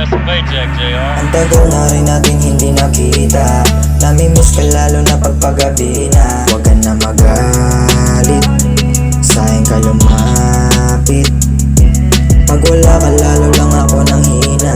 mess with paycheck, JR. Ang tagal na rin natin hindi nakita, namimiss ka lalo na pagpagabi na. Huwag ka na magalit, sa'kin ka lumapit. Pag wala ka lalo lang ako nang hina,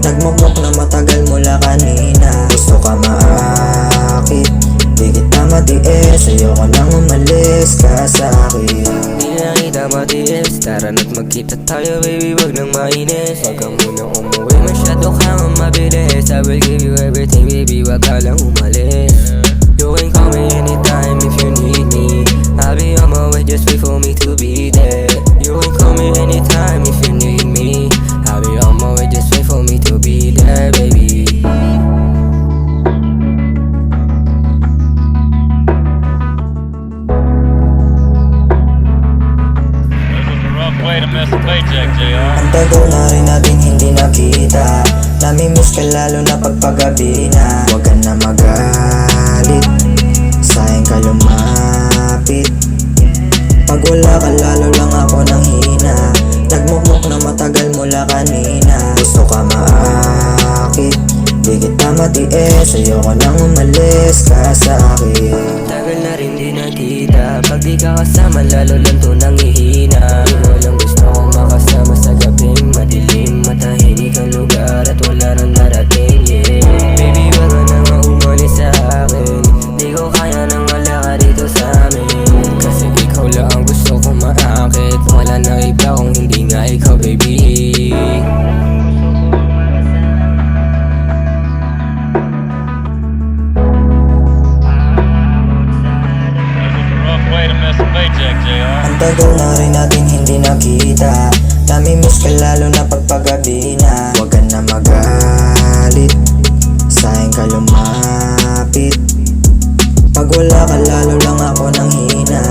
nagmukmok na matagal mula kanina. Gusto ka maakit, di kita matiis, ayoko nang umalis ka sa'kin. Di na kita matiis, tara na't magkita tayo baby, wag nang mainis. Wag ka munang umuwi, masyado kang mabilis. I will give you everything baby, wag ka lang umalis. You can call me anytime if you need me, I'll be on my way, just wait for me to be there. You can call me anytime if you need me, I'll be on my way, just wait for me to be there baby. This was a rough way to mess with paycheck, JR. Ang tagal na rin natin hindi nakita, namimiss ka lalo na pagpagabi na. Huwag ka na magalit, sa'kin ka lumapit. Pag wala ka lalo lang ako nang hina, nagmukmok na matagal mula kanina. Gusto ka maakit, di kita matiis, ayoko nang umalis ka sa'kin. Tagal na rin di nakita, pag di ka kasama lalo lang to nangihina. Di ko lang gusto kong makasama sa gabing madilim, matahimik ang lugar at wala nang darating, yeah. Baby wag ka na nga umalis sa akin, di ko kaya nang wala ka dito sa amin. Kasi ikaw lang ang gusto kong maakit, wala na iba kung hindi nga ikaw baby. Way to mess with paycheck, JR. Ang tagal na rin natin hindi nakita, namimiss ka lalo na pagpagabi na. Huwag ka na magalit, sa'kin ka lumapit. Pag wala ka lalo lang ako nang hina,